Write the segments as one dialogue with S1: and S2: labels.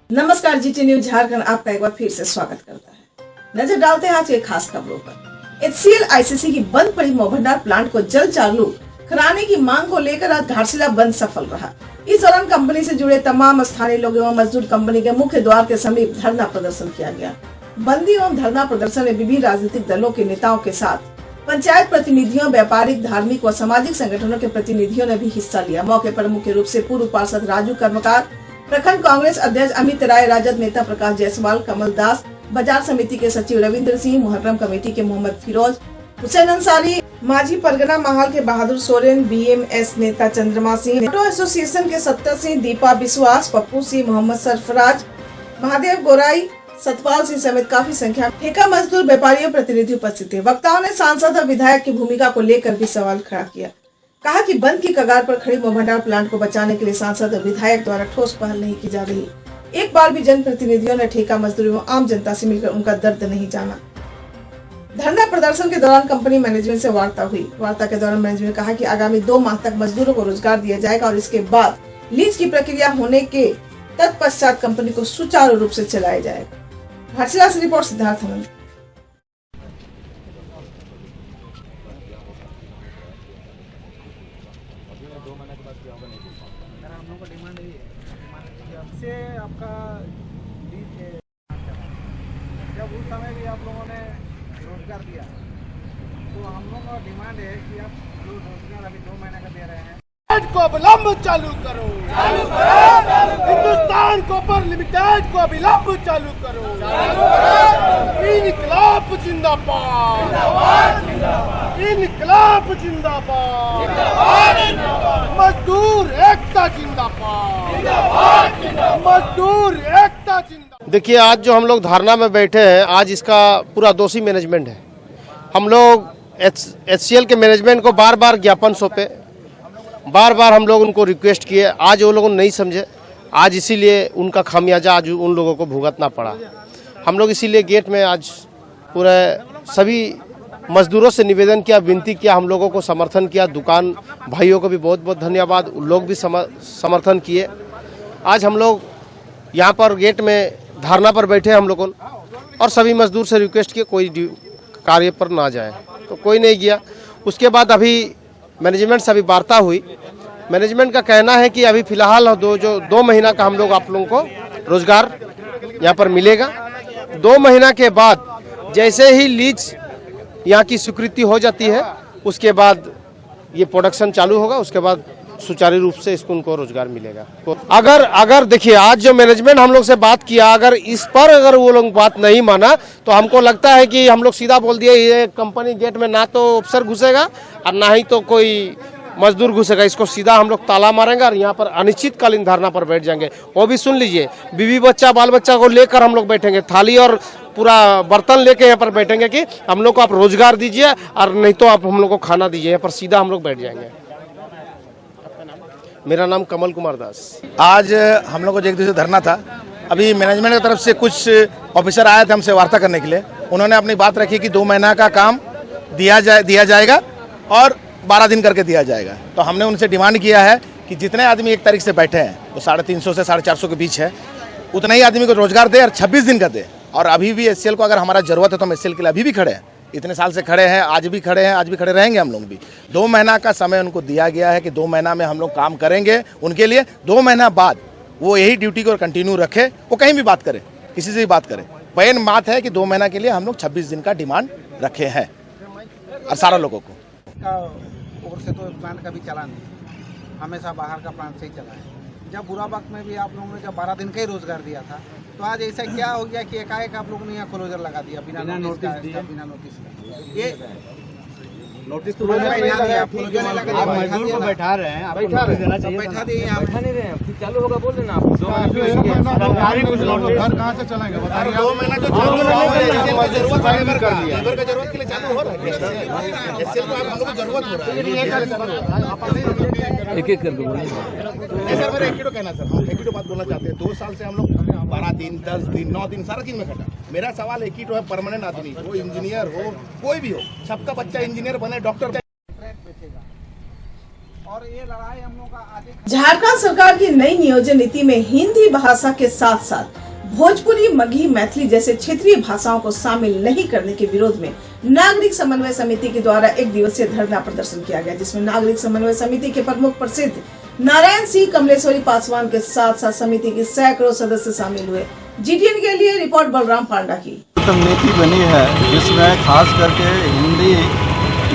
S1: नमस्कार, GT news Jharkhand आपका एक बार फिर से स्वागत करता है। नजर डालते हैं आज के खास खबरों पर। HCL ICC की बंद पड़ी मोहभंडार प्लांट को जल्द चालू कराने की मांग को लेकर आज घाटशिला बंद सफल रहा। इस दौरान कंपनी से जुड़े तमाम स्थानीय लोग एवं मजदूर कंपनी के मुख्य द्वार के समीप धरना प्रदर्शन किया गया। बंदी एवं धरना प्रदर्शन में विभिन्न राजनीतिक दलों के नेताओं के साथ पंचायत प्रतिनिधियों, व्यापारिक, धार्मिक व सामाजिक संगठनों के प्रतिनिधियों ने भी हिस्सा लिया। मौके पर मुख्य रूप से पूर्व पार्षद राजू कर्मकार, प्रखंड कांग्रेस अध्यक्ष अमित राय, राजद नेता प्रकाश जायसवाल, कमल दास, बाजार समिति के सचिव रविंद्र सिंह, मुहर्रम कमेटी के मोहम्मद फिरोज, हुसैन अंसारी, माजी परगना महाल के बहादुर सोरेन, BMS नेता चंद्रमा सिंह, ऑटो एसोसिएशन के सत्तर सिंह, दीपा विश्वास, पप्पू सिंह, मोहम्मद सरफराज, महादेव गोराई, सतपाल सिंह समेत काफी संख्या में ठेका मजदूर, व्यापारियों, प्रतिनिधि उपस्थित थे। वक्ताओं ने सांसद और विधायक की भूमिका को लेकर भी सवाल खड़ा किया। कहा कि बंद की कगार पर खड़ी मोहभंडार प्लांट को बचाने के लिए सांसद और विधायक द्वारा ठोस पहल नहीं की जा रही। एक बार भी जनप्रतिनिधियों ने ठेका मजदूरों एवं आम जनता से मिलकर उनका दर्द नहीं जाना। धरना प्रदर्शन के दौरान कंपनी मैनेजमेंट से वार्ता हुई। वार्ता के दौरान मैनेजमेंट ने कहा कि आगामी 2 माह तक मजदूरों को रोजगार दिया जाएगा और इसके बाद लीज की प्रक्रिया होने के तत्पश्चात कंपनी को सुचारू रूप से चलाया जाएगा। घाटशिला से रिपोर्ट सिद्धार्थ आनंद।
S2: हम लोग का डिमांड से आपका लीज है। जब उस समय भी आप लोगों ने रोजगार दिया तो हम लोगों का डिमांड है कि आप जो रोजगार अभी 2 महीने का दे रहे हैं
S3: को विलंब चालू करो, हिंदुस्तान कॉपर लिमिटेड को विलंब चालू करो, इनकलाब जिंदाबाद, इनकलाब जिंदाबाद, मजदूर एकता जिंदाबाद, मजदूर एकता जिंदाबाद।
S4: देखिए, आज जो हम लोग धरना में बैठे हैं, आज इसका पूरा दोषी मैनेजमेंट है। हम लोग HCL के मैनेजमेंट को बार बार ज्ञापन सौंपे, बार बार हम लोग उनको रिक्वेस्ट किए, आज वो लोग नहीं समझे। आज इसीलिए उनका खामियाजा आज उन लोगों को भुगतना पड़ा। हम लोग इसीलिए गेट में आज पूरे सभी मजदूरों से निवेदन किया, विनती किया, हम लोगों को समर्थन किया। दुकान भाइयों को भी बहुत बहुत धन्यवाद, उन लोग भी समर्थन किए। आज हम लोग यहाँ पर गेट में धरना पर बैठे हम लोगों और सभी मजदूर से रिक्वेस्ट किए कोई कार्य पर ना जाए, तो कोई नहीं गया। उसके बाद अभी मैनेजमेंट से अभी वार्ता हुई। मैनेजमेंट का कहना है कि अभी फिलहाल 2 महीना का हम लोग आप लोगों को रोजगार यहाँ पर मिलेगा। 2 महीना के बाद जैसे ही लीज यहाँ की स्वीकृति हो जाती है, उसके बाद ये प्रोडक्शन चालू होगा, उसके बाद सुचारू रूप से इसको उनको रोजगार मिलेगा। तो अगर देखिए, आज जो मैनेजमेंट हम लोग से बात किया, अगर इस पर अगर वो लोग बात नहीं माना तो हमको लगता है कि हम लोग सीधा बोल दिए ये कंपनी गेट में ना तो अफसर घुसेगा और ना ही तो कोई मजदूर घुसेगा। इसको सीधा हम लोग ताला मारेंगे और यहाँ पर अनिश्चितकालीन धरना पर बैठ जाएंगे। वो भी सुन लीजिए, बीवी बच्चा बाल बच्चा को लेकर हम लोग बैठेंगे, थाली और पूरा बर्तन लेके यहाँ पर बैठेंगे कि हम लोग को आप रोजगार दीजिए और नहीं तो आप हम लोग को खाना दीजिए। यहाँ पर सीधा हम लोग बैठ जाएंगे। मेरा नाम कमल कुमार दास।
S5: आज हम लोग को एक दूसरे धरना था। अभी मैनेजमेंट की तरफ से कुछ ऑफिसर आए थे हमसे वार्ता करने के लिए। उन्होंने अपनी बात रखी कि 2 महीना का काम दिया जाएगा और 12 दिन करके दिया जाएगा। तो हमने उनसे डिमांड किया है कि जितने आदमी 1 तारीख से बैठे हैं, वो 350 से 450 के बीच है, उतने ही आदमी को रोजगार दे और 26 दिन का दे। और अभी भी HCL को अगर हमारा जरूरत है तो हम HCL के लिए अभी भी खड़े हैं। इतने साल से खड़े हैं, आज भी खड़े हैं, आज भी खड़े रहेंगे हम लोग भी। 2 महीना का समय उनको दिया गया है कि 2 महीना में हम लोग काम करेंगे उनके लिए। 2 महीना बाद वो यही ड्यूटी को कंटिन्यू रखे, वो कहीं भी बात करे, किसी से भी बात करे। मेन बात है कि 2 महीना के लिए हम लोग 26 दिन का डिमांड रखे हैं और सारा लोगों को।
S2: और से तो प्लांट कभी चला नहीं, हमेशा बाहर का प्लांट से ही चला है। जब बुरा वक्त में भी आप लोगों ने जब 12 दिन का ही रोजगार दिया था, तो आज ऐसा क्या हो गया कि एकाएक आप लोगों ने यहाँ क्लोजर लगा दिया बिना नोटिस का। ये नोटिस तो बैठा रहे हैं, आप बैठा दिए, बैठा नहीं रहे हैं। चालू होगा बोल देना आप। 2 महीना कहाँ से चलाएंगे? 2 महीना जो जरूरत के लिए चालू हो रहा है। HCL को हम लोग को जरूरत हो रहा है। एक कर दो सर। मेरा एक ही कहना सर, हम एक ही बात बोलना चाहते हैं। 2 साल से हम लोग 12 दिन, 10 दिन, 9 दिन, सारा दिन में कटा। मेरा सवाल एक ही है, परमानेंट आदमी हो, इंजीनियर हो, कोई भी हो, सबका बच्चा इंजीनियर बने, डॉक्टर और ये लड़ाई हम लोग का आगे।
S1: झारखंड सरकार की नई नियोजन नीति में हिंदी भाषा के साथ साथ भोजपुरी, मगही, मैथिली जैसे क्षेत्रीय भाषाओं को शामिल नहीं करने के विरोध में नागरिक समन्वय समिति के द्वारा 1 दिवसीय धरना प्रदर्शन किया गया, जिसमें नागरिक समन्वय समिति के प्रमुख प्रसिद्ध नारायण सिंह कमलेश्वरी पासवान के साथ साथ समिति के सैकड़ों सदस्य शामिल हुए। GTN के लिए रिपोर्ट बलराम पांडा की।
S6: नीति बनी है जिसमें खास करके हिंदी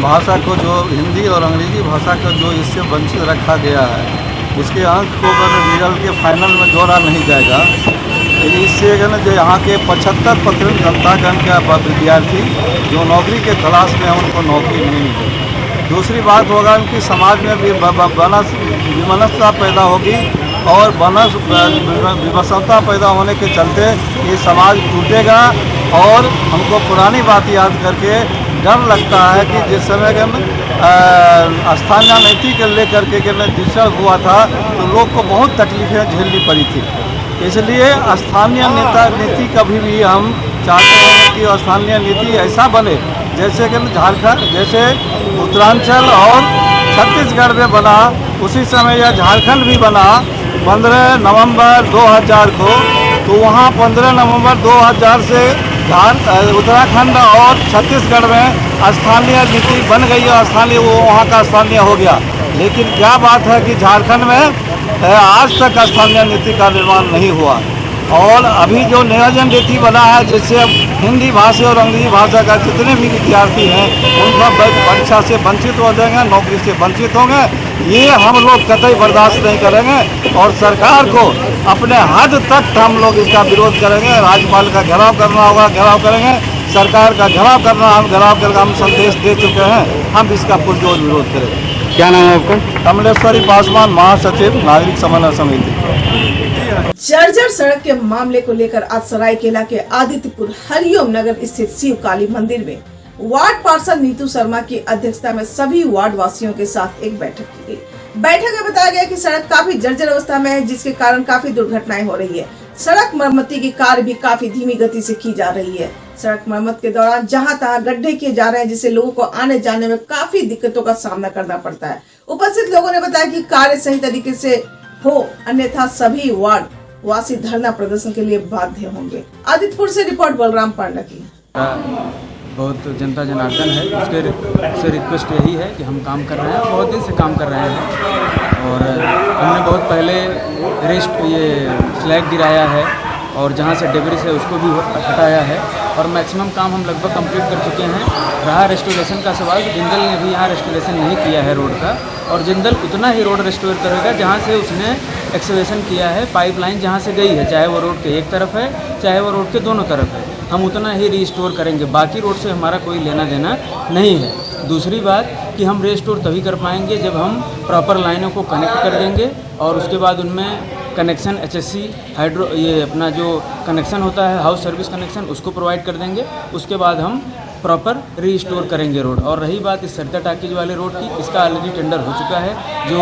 S6: भाषा को, जो हिंदी और अंग्रेजी भाषा को जो इससे वंचित रखा गया है, इसके अंक को रिजल्ट के फाइनल में जोड़ा नहीं जाएगा। इससे जो यहाँ के 75% जनतागण का विद्यार्थी जो नौकरी के तलाश में है उनको नौकरी नहीं मिलेगी। दूसरी बात होगा कि समाज में भी विमनस्यता पैदा होगी और विवशता पैदा होने के चलते ये समाज टूटेगा। और हमको पुरानी बात याद करके डर लगता है कि जिस समय स्थानीय नीति को लेकर के डिस्टर्ब हुआ था तो लोग को बहुत तकलीफें झेलनी पड़ी थी। इसलिए स्थानीय नीति कभी भी हम चाहते हैं कि स्थानीय नीति ऐसा बने जैसे कि झारखंड, जैसे उत्तरांचल और छत्तीसगढ़ में बना, उसी समय यह झारखंड भी बना 15 नवंबर 2000 को। तो वहाँ 15 नवंबर 2000 से उत्तराखंड और छत्तीसगढ़ में स्थानीय नीति बन गई और स्थानीय वो वहाँ का स्थानीय हो गया। लेकिन क्या बात है कि झारखंड में आज तक स्थानीय नीति का निर्माण नहीं हुआ। और अभी जो नियोजन नीति बना है जिससे अब हिंदी भाषा और अंग्रेजी भाषा का जितने भी विद्यार्थी हैं उनका परीक्षा से वंचित हो जाएंगे, नौकरी से वंचित होंगे, ये हम लोग कतई बर्दाश्त नहीं करेंगे। और सरकार को अपने हद तक हम लोग इसका विरोध करेंगे। राज्यपाल का घेराव करना होगा, घेराव करेंगे। सरकार का घेराव करना, हम घेराव करके हम संदेश दे चुके हैं, हम इसका पुरजोर विरोध करेंगे।
S4: क्या नाम है आपका?
S6: कमलेश्वरी पासवान, महासचिव नागरिक समन्वय समिति।
S1: जर्जर सड़क के मामले को लेकर आज सरायकेला के आदित्यपुर हरिओम नगर स्थित शिव काली मंदिर में वार्ड पार्षद नीतू शर्मा की अध्यक्षता में सभी वार्ड वासियों के साथ एक बैठक की गई। बैठक में बताया गया कि सड़क काफी जर्जर अवस्था में है, जिसके कारण काफी दुर्घटनाएं हो रही है। सड़क मरम्मती की कार्य भी काफी धीमी गति से की जा रही है। सड़क मरम्मत के दौरान जहां तहां गड्ढे किए जा रहे हैं, जिससे लोगों को आने जाने में काफी दिक्कतों का सामना करना पड़ता है। उपस्थित लोगों ने बताया कि कार्य सही तरीके से हो, अन्यथा सभी वार्ड वासी धरना प्रदर्शन के लिए बाध्य होंगे। आदित्यपुर से रिपोर्ट बलराम पांडा की।
S7: बहुत जनता जनार्दन है, उससे रिक्वेस्ट यही है कि हम काम कर रहे हैं, बहुत दिन से काम कर रहे हैं और हमने बहुत पहले स्लैग गिराया है और जहाँ से डेब्रिस है उसको भी हटाया है और मैक्सिमम काम हम लगभग कंप्लीट कर चुके हैं। रहा रेस्टोरेशन का सवाल, जिंदल ने भी यहाँ रेस्टोरेशन नहीं किया है रोड का, और जिंदल उतना ही रोड रेस्टोर करेगा जहाँ से उसने एक्सकेवेशन किया है। पाइपलाइन जहाँ से गई है, चाहे वो रोड के एक तरफ है चाहे वो रोड के दोनों तरफ है, हम उतना ही रीस्टोर करेंगे। बाकी रोड से हमारा कोई लेना देना नहीं है। दूसरी बात कि हम रीस्टोर तभी कर पाएंगे जब हम प्रॉपर लाइनों को कनेक्ट कर देंगे और उसके बाद उनमें कनेक्शन HSC हाइड्रो ये अपना जो कनेक्शन होता है हाउस सर्विस कनेक्शन उसको प्रोवाइड कर देंगे। उसके बाद हम प्रॉपर रीस्टोर करेंगे रोड। और रही बात इस सरदा टाकीज वाले रोड की, इसका ऑलरेडी टेंडर हो चुका है, जो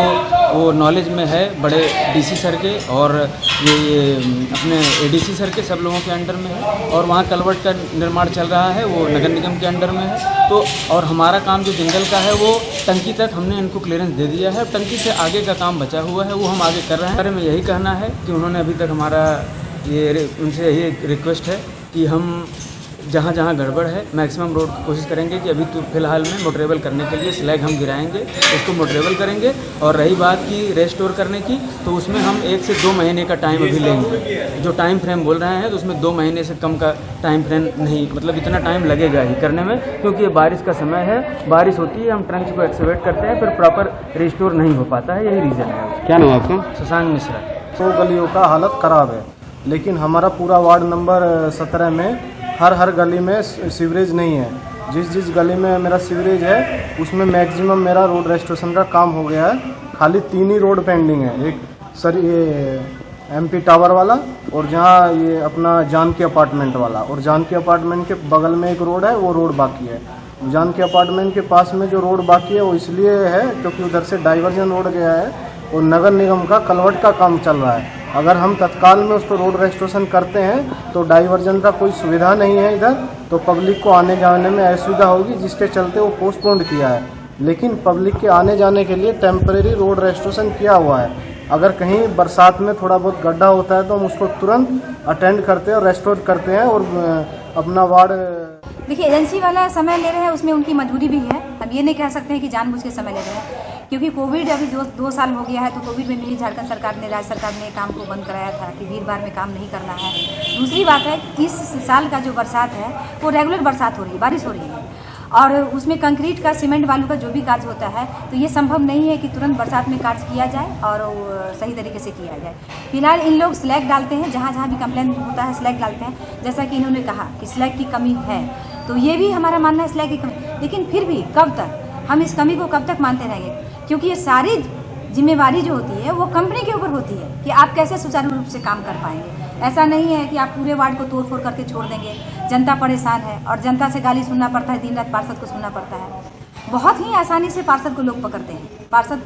S7: वो नॉलेज में है बड़े DC सर के और ये अपने ADC सर के, सब लोगों के अंडर में है। और वहाँ कलवर्ट का निर्माण चल रहा है, वो नगर निगम के अंडर में है। तो और हमारा काम जो जिंदल का है वो टंकी तक हमने इनको क्लियरेंस दे दिया है। टंकी से आगे का काम बचा हुआ है, वो हम आगे कर रहे हैं। बारे में यही कहना है कि उन्होंने अभी तक हमारा उनसे यही रिक्वेस्ट है कि हम जहाँ जहाँ गड़बड़ है मैक्सिमम रोड की कोशिश करेंगे कि अभी तो फिलहाल में मोटरेबल करने के लिए स्लैग हम गिराएंगे, उसको मोटरेबल करेंगे। और रही बात की रेस्टोर करने की, तो उसमें हम 1 से 2 महीने का टाइम अभी लेंगे। जो टाइम फ्रेम बोल रहे हैं तो उसमें 2 महीने से कम का टाइम फ्रेम नहीं, मतलब इतना टाइम लगेगा ही करने में, क्योंकि ये बारिश का समय है, बारिश होती है, हम ट्रंच को एक्सवेट करते हैं, फिर प्रॉपर रिस्टोर नहीं हो पाता है, यही रीज़न है।
S4: क्या नाम आपका?
S7: शशांक मिश्रा।
S8: 100 गलियों का हालत ख़राब है, लेकिन हमारा पूरा वार्ड नंबर 17 में हर गली में सीवरेज नहीं है। जिस गली में मेरा सीवरेज है उसमें मैक्सिमम मेरा रोड रेस्टोरेशन का काम हो गया है। खाली 3 ही रोड पेंडिंग है, एक सर ये MP टावर वाला और जहाँ ये अपना जानकी अपार्टमेंट वाला, और जानकी अपार्टमेंट के बगल में एक रोड है, वो रोड बाकी है। जानकी अपार्टमेंट के पास में जो रोड बाकी है वो इसलिए है क्योंकि उधर से डाइवर्जन रोड गया है और नगर निगम का कलवर्ट का काम चल रहा है। अगर हम तत्काल में उसको रोड रेस्टोरेशन करते हैं तो डाइवर्जन का कोई सुविधा नहीं है इधर, तो पब्लिक को आने जाने में असुविधा होगी, जिसके चलते वो पोस्टपोन किया है। लेकिन पब्लिक के आने जाने के लिए टेम्परेरी रोड रेस्टोरेशन किया हुआ है। अगर कहीं बरसात में थोड़ा बहुत गड्ढा होता है तो हम उसको तुरंत अटेंड करते हैं और रेस्टोर करते हैं और अपना वार्ड।
S9: देखिए, एजेंसी वाला समय ले रहे हैं, उसमें उनकी मजबूरी भी है। अब ये नहीं कह सकते हैं कि जानबूझ के समय ले रहे हैं, क्योंकि कोविड अभी 2 साल हो गया है। तो कोविड में मिली झारखंड सरकार ने, राज्य सरकार ने काम को बंद कराया था कि भीड़ भाड़ में काम नहीं करना है। दूसरी बात है, इस साल का जो बरसात है वो रेगुलर बरसात हो रही है, बारिश हो रही है, और उसमें कंक्रीट का, सीमेंट बालू का जो भी कार्य होता है तो ये संभव नहीं है कि तुरंत बरसात में कार्य किया जाए और सही तरीके से किया जाए। फिलहाल इन लोग स्लैग डालते हैं, जहाँ जहाँ भी कंप्लेन होता है स्लैग डालते हैं। जैसा कि इन्होंने कहा कि स्लैग की कमी है, तो ये भी हमारा मानना है स्लैग की कमी, लेकिन फिर भी कब तक हम इस कमी को कब तक मानते रहेंगे? क्योंकि ये सारी जिम्मेवारी जो होती है वो कंपनी के ऊपर होती है कि आप कैसे सुचारू रूप से काम कर पाएंगे। ऐसा नहीं है कि आप पूरे वार्ड को तोड़ फोड़ करके छोड़ देंगे। जनता परेशान है और जनता से गाली सुनना पड़ता है, दिन रात पार्षद को सुनना पड़ता है। बहुत ही आसानी से पार्षद को लोग पकड़ते हैं, पार्षद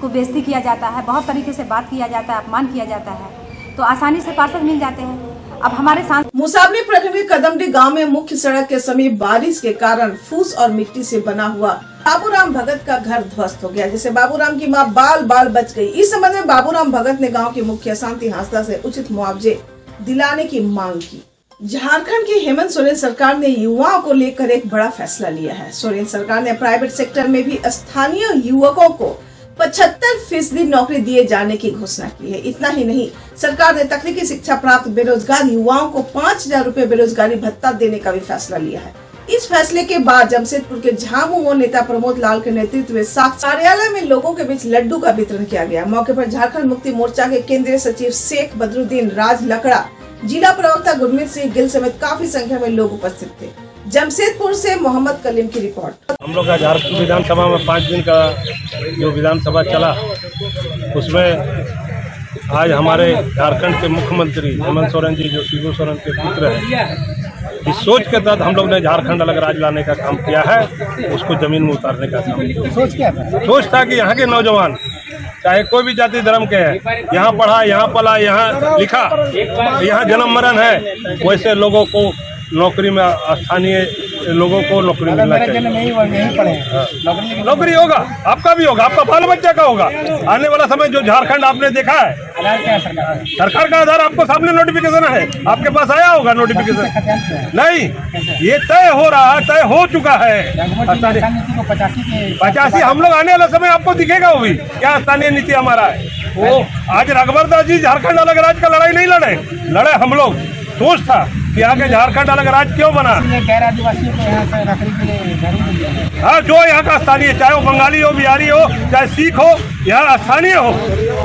S9: को बेइज्जती किया जाता है, बहुत तरीके से बात किया जाता है, अपमान किया जाता है, तो आसानी से पार्षद मिल जाते हैं। अब हमारे साथ
S1: मुसाबनी प्रखंड के कदमडी गांव में मुख्य सड़क के समीप बारिश के कारण फूस और मिट्टी से बना हुआ बाबूराम भगत का घर ध्वस्त हो गया, जिससे बाबूराम की मां बाल बाल बच गई। इस संबंध में बाबूराम भगत ने गांव के मुखिया शांति हांसदा से उचित मुआवजे दिलाने की मांग की। झारखंड की हेमंत सोरेन सरकार ने युवाओं को लेकर एक बड़ा फैसला लिया है। सोरेन सरकार ने प्राइवेट सेक्टर में भी स्थानीय युवकों को 75% नौकरी दिए जाने की घोषणा की है। इतना ही नहीं, सरकार ने तकनीकी शिक्षा प्राप्त बेरोजगार युवाओं को 5,000 रूपए बेरोजगारी भत्ता देने का भी फैसला लिया है। इस फैसले के बाद जमशेदपुर के झामुमो नेता प्रमोद लाल के नेतृत्व में कार्यालय में लोगों के बीच लड्डू का वितरण किया गया। मौके पर झारखंड मुक्ति मोर्चा के केंद्रीय सचिव शेख बदरुद्दीन राज लकड़ा, जिला प्रवक्ता गुरमीत सिंह गिल समेत काफी संख्या में लोग उपस्थित थे। जमशेदपुर से मोहम्मद कलीम की रिपोर्ट।
S10: हम लोग का झारखंड विधानसभा में 5 दिन का जो विधानसभा चला, उसमें आज हमारे झारखंड के मुख्यमंत्री हेमंत सोरेन जी, जो शिबू सोरेन के पुत्र हैं, इस सोच के तहत हम लोग ने झारखंड अलग राज्य लाने का काम किया है, उसको जमीन में उतारने का काम किया। सोच क्या था? सोच था कि यहाँ के नौजवान चाहे कोई भी जाति धर्म के हैं, यहाँ पढ़ा, यहाँ पला, यहाँ लिखा, यहाँ जन्म मरण है, वैसे लोगों को नौकरी में, स्थानीय लोगों को नौकरी मिलना चाहिए। नहीं पढ़े नौकरी होगा, आपका भी होगा, आपका बाल बच्चा का होगा। आने वाला समय जो झारखंड आपने देखा है, सरकार का आधार आपको सामने नोटिफिकेशन है, आपके पास आया होगा नोटिफिकेशन? नहीं, ये तय हो रहा है, तय हो चुका है। 85 हम लोग आने वाला समय आपको दिखेगा वो भी क्या स्थानीय नीति हमारा है। वो आज रघुवर जी झारखंड अलग राज्य का लड़ाई नहीं लड़े हम लोग। सोच था कि आगे झारखंड अलग राज्य क्यों बना।
S11: गैर आदिवासियों को यहाँ से नौकरी के लिए
S10: हाँ, जो यहाँ का स्थानीय, चाहे वो बंगाली हो, बिहारी हो, चाहे सिख हो, यहाँ स्थानीय हो,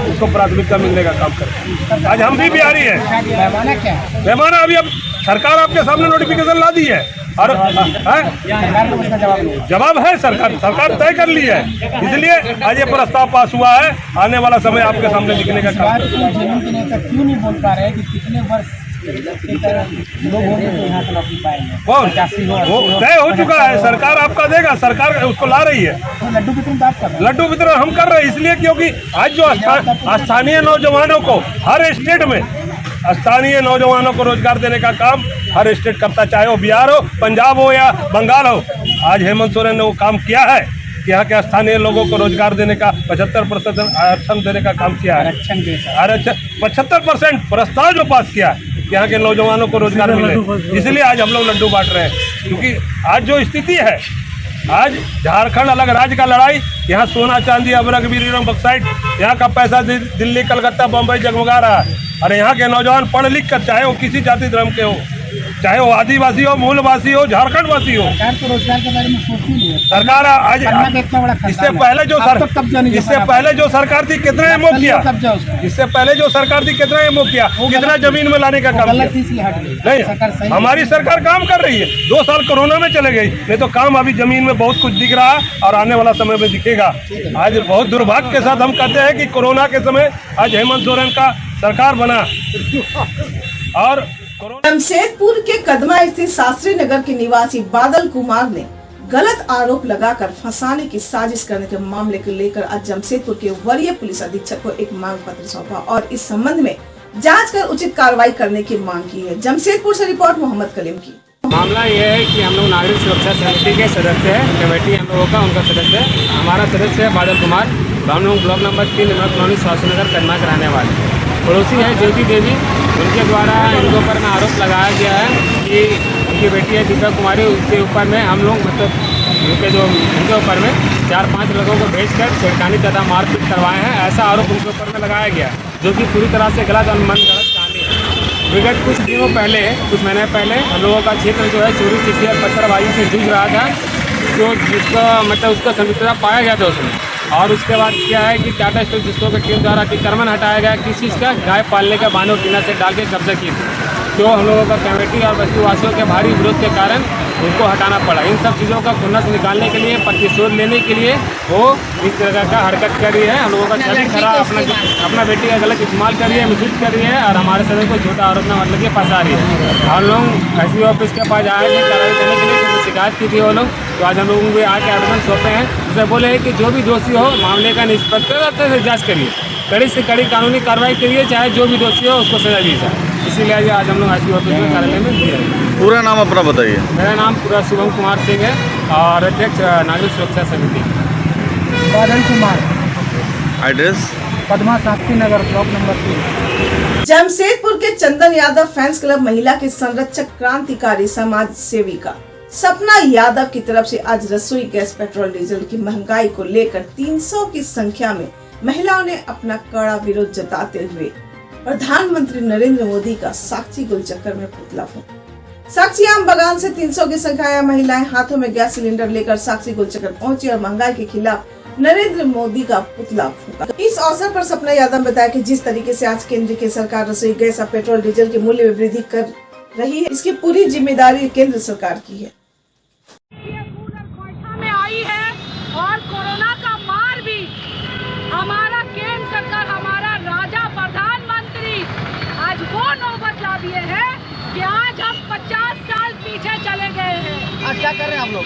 S10: उसको प्राथमिकता मिलने का काम करें। आज हम भी बिहारी हैं।
S11: पैमाना क्या है?
S10: पैमाना अभी अब सरकार आपके सामने नोटिफिकेशन ला दी है और जवाब है, सरकार तय कर ली है, इसलिए आज ये प्रस्ताव पास हुआ है। आने वाला समय आपके सामने लिखने का काम।
S11: क्यों नहीं बोल पा रहे कि कितने वर्ष लोग होंगे तो यहाँ से नौकरी पाएंगे?
S10: कौन? वो तय हो चुका है, सरकार आपका देगा, सरकार उसको ला रही है।
S11: तो लड्डू वितरण बात कर रहे हैं?
S10: लड्डू वितरण हम कर रहे हैं इसलिए क्योंकि आज जो स्थानीय नौजवानों को हर स्टेट में स्थानीय नौजवानों को रोजगार देने का काम हर स्टेट करता, चाहे वो बिहार हो, पंजाब हो या बंगाल हो। आज हेमंत सोरेन ने वो काम किया है कि यहाँ के स्थानीय लोगों को रोजगार देने का 75% आरक्षण देने का काम किया है। आरक्षण 75% प्रस्ताव जो पास किया है, यहाँ के नौजवानों को रोजगार मिले, इसलिए आज हम लोग लड्डू बांट रहे हैं। क्योंकि आज जो स्थिति है, आज झारखंड अलग राज्य का लड़ाई, यहाँ सोना चांदी अबरक बीरियम बक्साइट, यहाँ का पैसा दिल्ली कलकत्ता बम्बई जगमगा रहा है। और यहाँ के नौजवान पढ़ लिख कर, चाहे वो किसी जाति धर्म के हो, चाहे वो आदिवासी हो, मूलवासी हो, झारखंड वासी हो,
S11: सरकार को रोजगार के बारे में सोचती नहीं है।
S10: सरकार आज इससे पहले जो सरकार थी कितना एमओ किया, इससे पहले जो सरकार थी कितना एमओ किया, कितना जमीन में लाने का काम किया। नहीं, हमारी सरकार काम कर रही है। 2 साल कोरोना में चले गई, नहीं तो काम अभी जमीन में बहुत कुछ दिख रहा है और आने वाला समय में दिखेगा। आज बहुत दुर्भाग्य के साथ हम कहते हैं कि कोरोना के समय आज हेमंत सोरेन का सरकार बना। और
S1: जमशेदपुर के कदमा स्थित शास्त्री नगर के निवासी बादल कुमार ने गलत आरोप लगाकर फंसाने की साजिश करने के मामले को लेकर आज जमशेदपुर के वरीय पुलिस अधीक्षक को एक मांग पत्र सौंपा और इस संबंध में जांच कर उचित कार्रवाई करने की मांग की है। जमशेदपुर से रिपोर्ट मोहम्मद कलीम की।
S12: मामला ये है कि हम लोग नागरिक सुरक्षा समिति के सदस्य हैं, कमेटी हम लोगों का उनका सदस्य है। हमारा सदस्य है बादल कुमार, हम लोग ब्लॉक नंबर 3 निर्मल कॉलोनी स्वास्थ्यनगर कन्ना के रहने वाले। पड़ोसी हैं ज्योति देवी, उनके द्वारा इनके ऊपर में आरोप लगाया गया है कि उनकी बेटी है दीपा कुमारी, उसके ऊपर में हम लोग मतलब उनके ऊपर में 4-5 लोगों को भेजकर छेड़खानी तथा मारपीट करवाए हैं, ऐसा आरोप उनके ऊपर में लगाया गया है, जो कि पूरी तरह से गलत और मनगढ़ंत कहानी है। विगत कुछ दिनों पहले, कुछ महीने पहले हम लोगों का क्षेत्र जो है चोरी चिट्ठी और पत्थरबाजी से जूझ रहा था, जो जिसका मतलब उसका संलिप्तता पाया गया था उसमें। और उसके बाद क्या है कि टाटा स्टील जिसको की टीम द्वारा अतिक्रमण हटाया गया, किस चीज़ का गाय पालने का बानो टीना से डाल के कब्जा की थी, तो हम लोगों का कमेटी और बस्तीवासियों के भारी विरोध के कारण उनको हटाना पड़ा। इन सब चीज़ों का खुन्नस निकालने के लिए, प्रतिशोध लेने के लिए वो इस तरह का हरकत कर रही है। हम लोगों का छवि खराब अपना बेटी का गलत इस्तेमाल कर रही है, मिसयूज कर रही है और हमारे सभी को झूठा आरोप में मतलब कि फंसा रही है। हम लोग एसपी ऑफिस के पास आए थे कार्रवाई करने के लिए, क्योंकि शिकायत की थी वो लोग, तो आज हम लोगों को आके आवेदन सौंपे हैं। उसे बोले हैं कि जो भी दोषी हो मामले का निष्पक्ष से जाँच करिए, कड़ी से कड़ी कानूनी कार्रवाई करिए, चाहे जो भी दोषी हो उसको सजा दी जाए। इसीलिए आज हम लोग एसपी ऑफिस में कार्यालय में दिए।
S13: पूरा नाम अपना बताइए।
S12: मेरा नाम पूरा शुभम कुमार सिंह है और अध्यक्ष नागरिक सुरक्षा समिति।
S11: Badal Kumar,
S13: address
S11: Padma Shastri Nagar block number 3।
S1: Jamshedpur के चंदन यादव फैंस क्लब महिला के संरक्षक क्रांतिकारी समाज सेविका सपना यादव की तरफ से आज रसोई गैस, पेट्रोल, डीजल की महंगाई को लेकर 300 की संख्या में महिलाओं ने अपना कड़ा विरोध जताते हुए प्रधानमंत्री नरेंद्र मोदी का साक्षी गुलचक्कर में पुतला फूंका। साक्षी आम बगान से 300 की संख्या में महिलाएं हाथों में गैस सिलेंडर लेकर साक्षी गुलचक्कर पहुंची और महंगाई के खिलाफ नरेंद्र मोदी का पुतला फूंका। इस अवसर पर सपना यादव ने बताया कि जिस तरीके से आज केंद्र की सरकार रसोई गैस और पेट्रोल डीजल के मूल्य में वृद्धि कर रही है, इसकी पूरी जिम्मेदारी केंद्र सरकार की है।
S14: में आई है और कोरोना का मार भी हमारा केंद्र सरकार, हमारा राजा प्रधानमंत्री आज वो नौबत ला दिए हैं कि आज हम 50 साल पीछे चले गए हैं।
S2: आज क्या कर रहे हैं आप लोग?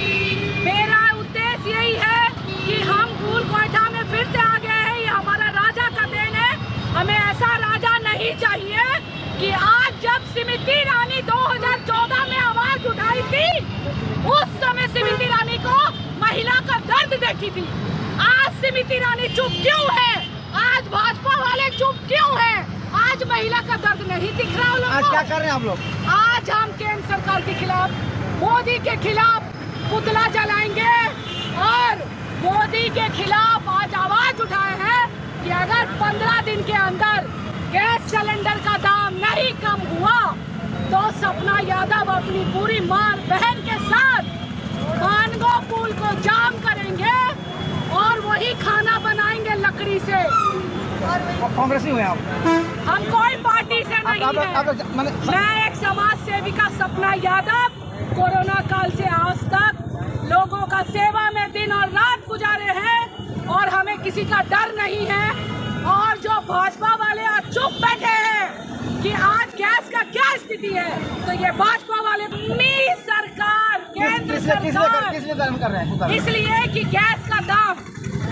S14: मेरा उद्देश्य यही है कि हम भूल कोयठा में फिर से आ गए हैं। ये हमारा राजा का देन है। हमें ऐसा राजा नहीं चाहिए कि आज जब स्मृति ईरानी 2014 में आवाज उठाई थी, उस समय स्मृति ईरानी को महिला का दर्द देखी थी। आज स्मृति ईरानी चुप क्यों है? आज भाजपा वाले चुप क्यों है? आज महिला का दर्द नहीं दिख रहा लोगों को?
S2: आज क्या कर रहे हैं आप लोग?
S14: आज हम केंद्र सरकार के खिलाफ, मोदी के खिलाफ पुतला जलाएंगे और मोदी के खिलाफ आज आवाज उठाए हैं कि अगर 15 दिन के अंदर गैस सिलेंडर का दाम नहीं कम हुआ तो सपना यादव अपनी पूरी मां बहन के साथ मानगो पुल को जाम करेंगे और वही खाना बनाएंगे लकड़ी से।
S2: कांग्रेसी हुए आप?
S14: हम कोई पार्टी से नहीं है। मैं एक समाज सेविका सपना यादव, कोरोना काल से आज तक लोगों का सेवा में दिन और रात गुजारे हैं और हमें किसी का डर नहीं है। और जो भाजपा वाले आज चुप बैठे हैं कि आज गैस का क्या स्थिति है, तो ये भाजपा वाले सरकार, केंद्र सरकार
S2: कर रहे हैं
S14: इसलिए कि गैस का दाम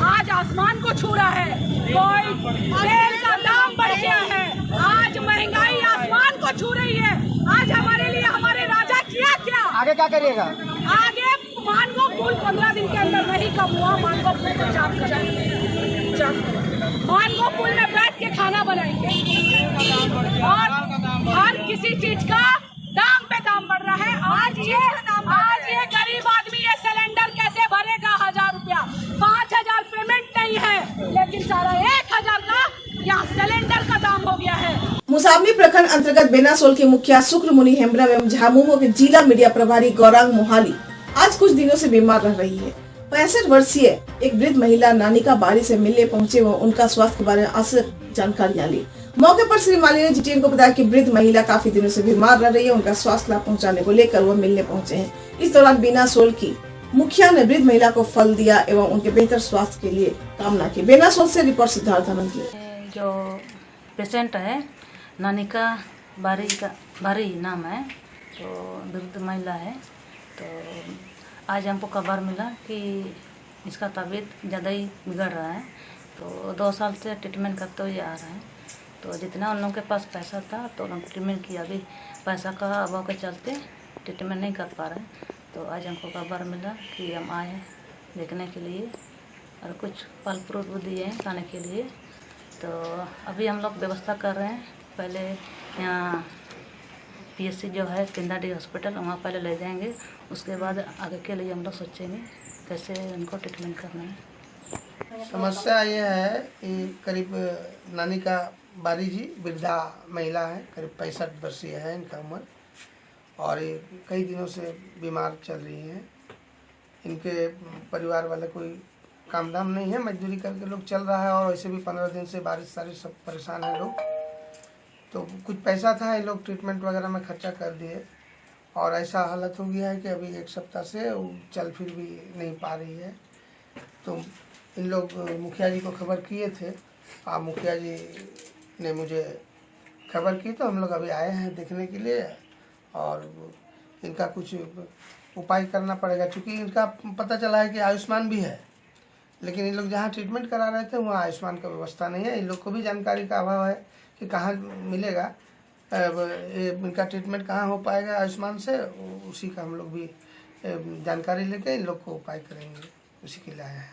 S14: आज आसमान को छू रहा है, कोई तेल का दाम बढ़ गया है, आज महंगाई आसमान को छू रही है। आज हमारे लिए हमारे राजा किया क्या?
S2: आगे क्या करिएगा?
S14: आगे मानगो पुल 15 दिन के अंदर नहीं कम हुआ, मानगो पुल को जाम करेंगे, मानगो पुल में बैठ के खाना बनाएंगे और हर किसी चीज का दाम पे दाम बढ़ रहा है। आज ये गरीब आदमी ये सिलेंडर कैसे भरेगा? 1000 रुपया, 5000 पेमेंट नहीं है, लेकिन सारा 1000 का यहाँ सिलेंडर का दाम हो गया है।
S1: मुसाबनी प्रखंड अंतर्गत बेनासोल के मुखिया शुक्रमुनि हेम्ब्रम एवं झामुमो के जिला मीडिया प्रभारी गौरांग मोहाली आज कुछ दिनों से बीमार रह रही है। 65 वर्षीय एक वृद्ध महिला नानी का बाड़ी से मिलने पहुंचे व उनका स्वास्थ्य के बारे में आवश्यक जानकारियां ली। मौके पर श्री माली ने जीटीएन को बताया कि वृद्ध महिला काफी दिनों से बीमार रह रही है, उनका स्वास्थ्य लाभ पहुंचाने को लेकर वो मिलने पहुंचे हैं। इस दौरान बेनासोल की मुखिया ने वृद्ध महिला को फल दिया एवं उनके बेहतर स्वास्थ्य के लिए कामना की। बेनासोल से रिपोर्ट सिद्धार्थ आनंद की।
S15: जो पेशेंट है नानिका बारी नाम है, तो वृद्ध महिला है, तो आज हमको खबर मिला कि इसका तबीयत ज़्यादा ही बिगड़ रहा है, तो 2 साल से ट्रीटमेंट करते हुए आ रहा है। तो जितना उन लोगों के पास पैसा था तो उन्होंने ट्रीटमेंट किया, अभी पैसा का अभाव के चलते ट्रीटमेंट नहीं कर पा रहे हैं। तो आज हमको खबर मिला कि हम आए हैं देखने के लिए और कुछ फल फ्रूट भी दिए हैं खाने के लिए। तो अभी हम लोग व्यवस्था कर रहे हैं, पहले यहाँ PSC जो है किंदाडी हॉस्पिटल, वहाँ पहले ले जाएंगे, उसके बाद आगे के लिए हम लोग सोचेंगे कैसे उनको ट्रीटमेंट करना है।
S16: समस्या ये है कि करीब नानिका बारी जी वृद्धा महिला है, करीब 65 वर्षीय है इनका उम्र, और ये कई दिनों से बीमार चल रही हैं। इनके परिवार वाले कोई काम धाम नहीं है, मजदूरी करके लोग चल रहा है, और वैसे भी 15 दिन से बारिश सारिश सब परेशान हैं लोग। तो कुछ पैसा था, ये लोग ट्रीटमेंट वगैरह में खर्चा कर दिए, और ऐसा हालत हो गया है कि अभी 1 सप्ताह से वो चल फिर भी नहीं पा रही है। तो इन लोग मुखिया जी को खबर किए थे, और मुखिया जी ने मुझे खबर की, तो हम लोग अभी आए हैं देखने के लिए, और इनका कुछ उपाय करना पड़ेगा, क्योंकि इनका पता चला है कि आयुष्मान भी है, लेकिन इन लोग जहाँ ट्रीटमेंट करा रहे थे वहाँ आयुष्मान का व्यवस्था नहीं है। इन लोग को भी जानकारी का अभाव है कि कहाँ मिलेगा, इनका ट्रीटमेंट कहाँ हो पाएगा आयुष्मान से, उसी का हम लोग भी जानकारी लेके इन लोग को उपाय करेंगे, उसी के लिए आए हैं।